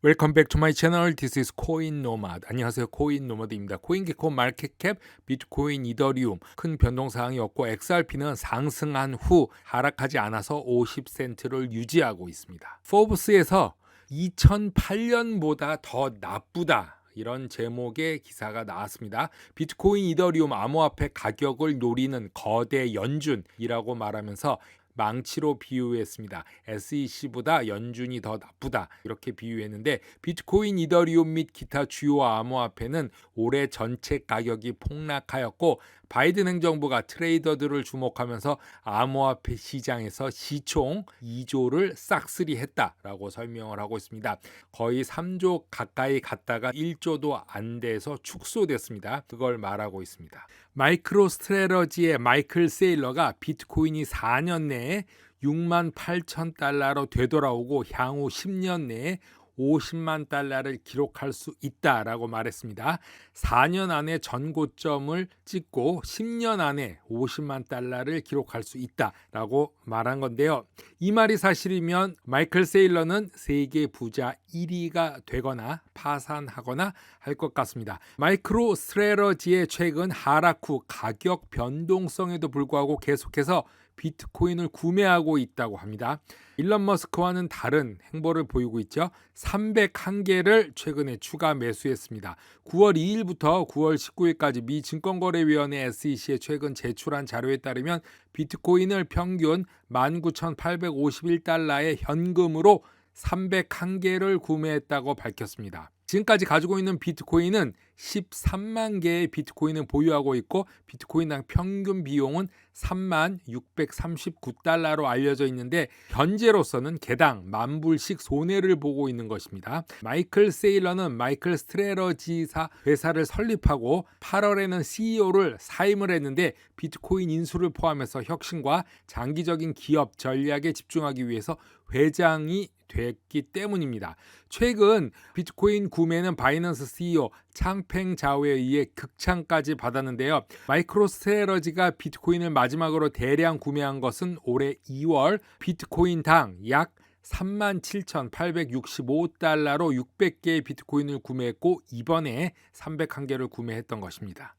Welcome back to my channel. This is 코인 노마드. 안녕하세요. 코인 노마드입니다. 코인게코 마켓캡, 비트코인, 이더리움 큰 변동 사항이 없고 XRP는 상승한 후 하락하지 않아서 50센트를 유지하고 있습니다. 포브스에서 2008년보다 더 나쁘다. 이런 제목의 기사가 나왔습니다. 비트코인, 이더리움, 암호화폐 가격을 노리는 거대 연준이라고 말하면서 망치로 비유했습니다. SEC보다 연준이 더 나쁘다 이렇게 비유했는데 비트코인, 이더리움 및 기타 주요 암호화폐는 올해 전체 가격이 폭락하였고 바이든 행정부가 트레이더들을 주목하면서 암호화폐 시장에서 시총 2조를 싹쓸이했다라고 설명을 하고 있습니다. 거의 3조 가까이 갔다가 1조도 안 돼서 축소됐습니다. 그걸 말하고 있습니다. 마이크로 스트래러지의 마이클 세일러가 비트코인이 4년 내에 68,000달러로 되돌아오고 향후 10년 내에 50만 달러를 기록할 수 있다라고 말했습니다. 4년 안에 전고점을 찍고 10년 안에 50만 달러를 기록할 수 있다라고 말한 건데요. 이 말이 사실이면 마이클 세일러는 세계 부자 1위가 되거나 파산하거나 할 것 같습니다. 마이크로 스트래러지의 최근 하락 후 가격 변동성에도 불구하고 계속해서 비트코인을 구매하고 있다고 합니다. 일론 머스크와는 다른 행보를 보이고 있죠. 301개를 최근에 추가 매수했습니다. 9월 2일부터 9월 19일까지 미 증권거래위원회 SEC에 최근 제출한 자료에 따르면 비트코인을 평균 19,851달러의 현금으로 301개를 구매했다고 밝혔습니다. 지금까지 가지고 있는 비트코인은 13만 개의 비트코인을 보유하고 있고 비트코인당 평균 비용은 3639달러로 알려져 있는데 현재로서는 개당 10,000불씩 손해를 보고 있는 것입니다. 마이클 세일러는 마이클 스트래러지사 회사를 설립하고 8월에는 CEO를 사임을 했는데 비트코인 인수를 포함해서 혁신과 장기적인 기업 전략에 집중하기 위해서 회장이 됐기 때문입니다. 최근 비트코인 구매는 바이낸스 CEO 창팽 자오에 의해 극찬까지 받았는데요. 마이크로 스트래러지가 비트코인을 마지막으로 대량 구매한 것은 올해 2월 비트코인당 약 37,865달러로 600개의 비트코인을 구매했고 이번에 301개를 구매했던 것입니다.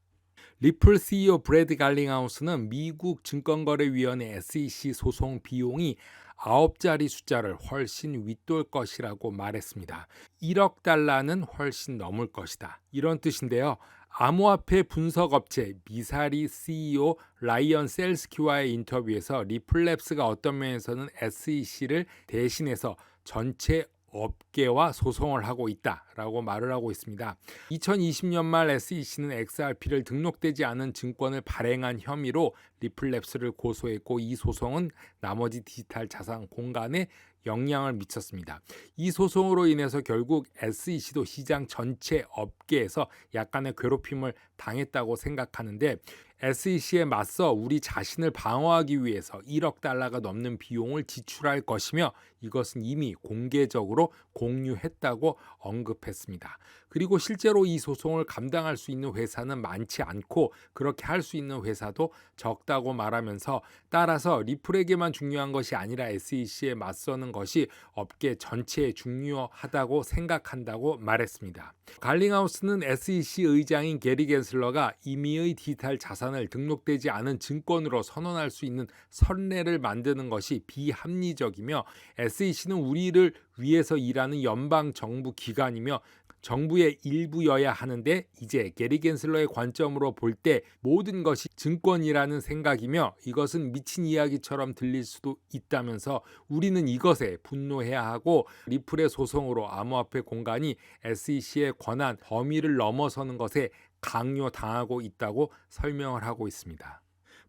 리플 CEO 브래드 갈링하우스는 미국 증권거래위원회 SEC 소송 비용이 9자리 숫자를 훨씬 윗돌 것이라고 말했습니다. 1억 달러는 훨씬 넘을 것이다. 이런 뜻인데요. 암호화폐 분석업체 미사리 CEO 라이언 셀스키와의 인터뷰에서 리플랩스가 어떤 면에서는 SEC를 대신해서 전체 업계와 소송을 하고 있다라고 말을 하고 있습니다. 2020년 말 SEC는 XRP를 등록되지 않은 증권을 발행한 혐의로 리플랩스를 고소했고 이 소송은 나머지 디지털 자산 공간에 영향을 미쳤습니다. 이 소송으로 인해서 결국 SEC도 시장 전체 업계에서 약간의 괴롭힘을 당했다고 생각하는데 SEC에 맞서 우리 자신을 방어하기 위해서 1억 달러가 넘는 비용을 지출할 것이며 이것은 이미 공개적으로 공유했다고 언급했습니다. 그리고 실제로 이 소송을 감당할 수 있는 회사는 많지 않고 그렇게 할 수 있는 회사도 적다고 말하면서 따라서 리플에게만 중요한 것이 아니라 SEC에 맞서는 것이 업계 전체에 중요하다고 생각한다고 말했습니다. 갈링하우스는 SEC 의장인 게리 겐슬러가 임의의 디지털 자산을 등록되지 않은 증권으로 선언할 수 있는 선례를 만드는 것이 비합리적이며 SEC는 우리를 위해서 일하는 연방 정부 기관이며 정부의 일부여야 하는데 이제 게리 겐슬러의 관점으로 볼 때 모든 것이 증권이라는 생각이며 이것은 미친 이야기처럼 들릴 수도 있다면서 우리는 이것에 분노해야 하고 리플의 소송으로 암호화폐 공간이 SEC의 권한 범위를 넘어서는 것에 강요당하고 있다고 설명을 하고 있습니다.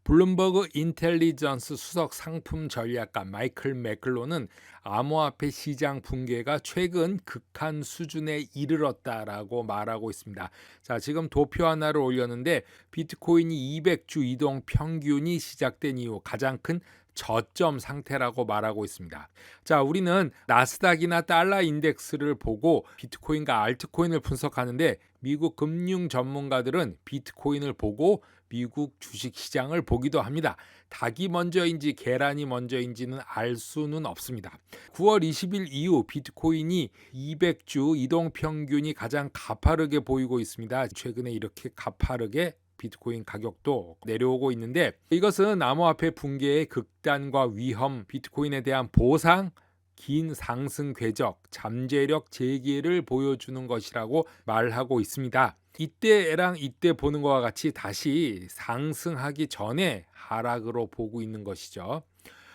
블룸버그 인텔리전스 수석 상품 전략가 마이클 매클로는 암호화폐 시장 붕괴가 최근 극한 수준에 이르렀다라고 말하고 있습니다. 자, 지금 도표 하나를 올렸는데 비트코인이 200주 이동 평균이 시작된 이후 가장 큰 저점 상태라고 말하고 있습니다. 자, 우리는 나스닥이나 달러 인덱스를 보고 비트코인과 알트코인을 분석하는데 미국 금융 전문가들은 비트코인을 보고 미국 주식시장을 보기도 합니다. 닭이 먼저인지 계란이 먼저인지는 알 수는 없습니다. 9월 20일 이후 비트코인이 200주 이동평균이 가장 가파르게 보이고 있습니다. 최근에 이렇게 가파르게 비트코인 가격도 내려오고 있는데, 이것은 암호화폐 붕괴의 극단과 위험, 비트코인에 대한 보상, 긴 상승 궤적, 잠재력 재개를 보여주는 것이라고 말하고 있습니다. 이때랑 이때 보는 것과 같이 다시 상승하기 전에 하락으로 보고 있는 것이죠.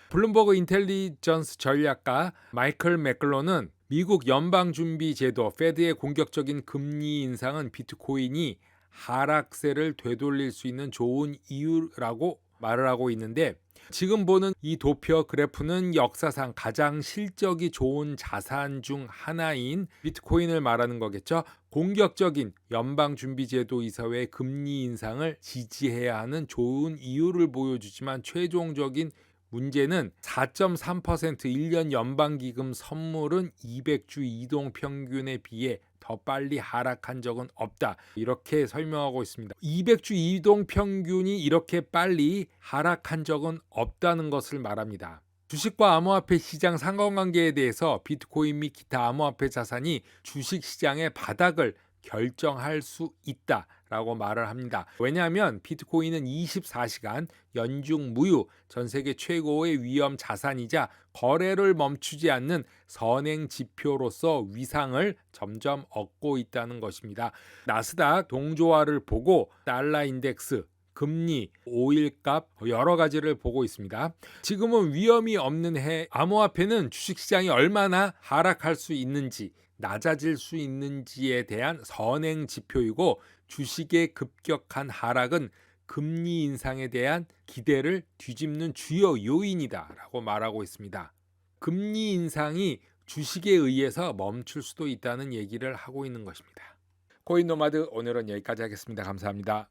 블룸버그 인텔리전스 전략가 마이클 맥클론은 미국 연방준비제도 페드의 공격적인 금리 인상은 비트코인이 하락세를 되돌릴 수 있는 좋은 이유라고 말을 하고 있는데, 지금 보는 이 도표 그래프는 역사상 가장 실적이 좋은 자산 중 하나인 비트코인을 말하는 거겠죠. 공격적인 연방준비제도 이사회의 금리 인상을 지지해야 하는 좋은 이유를 보여주지만, 최종적인 문제는 4.3% 1년 연방기금 선물은 200주 이동평균에 비해 더 빨리 하락한 적은 없다, 이렇게 설명하고 있습니다. 200주 이동평균이 이렇게 빨리 하락한 적은 없다는 것을 말합니다. 주식과 암호화폐 시장 상관관계에 대해서 비트코인 및 기타 암호화폐 자산이 주식시장의 바닥을 결정할 수 있다라고 말을 합니다. 왜냐하면 비트코인은 24시간 연중 무휴 전 세계 최고의 위험 자산이자 거래를 멈추지 않는 선행 지표로서 위상을 점점 얻고 있다는 것입니다. 나스닥 동조화를 보고 달러 인덱스, 금리, 오일값 여러 가지를 보고 있습니다. 지금은 위험이 없는 해, 암호화폐는 주식시장이 얼마나 하락할 수 있는지, 낮아질 수 있는지에 대한 선행 지표이고, 주식의 급격한 하락은 금리 인상에 대한 기대를 뒤집는 주요 요인이다라고 말하고 있습니다. 금리 인상이 주식에 의해서 멈출 수도 있다는 얘기를 하고 있는 것입니다. 코인 노마드 오늘은 여기까지 하겠습니다. 감사합니다.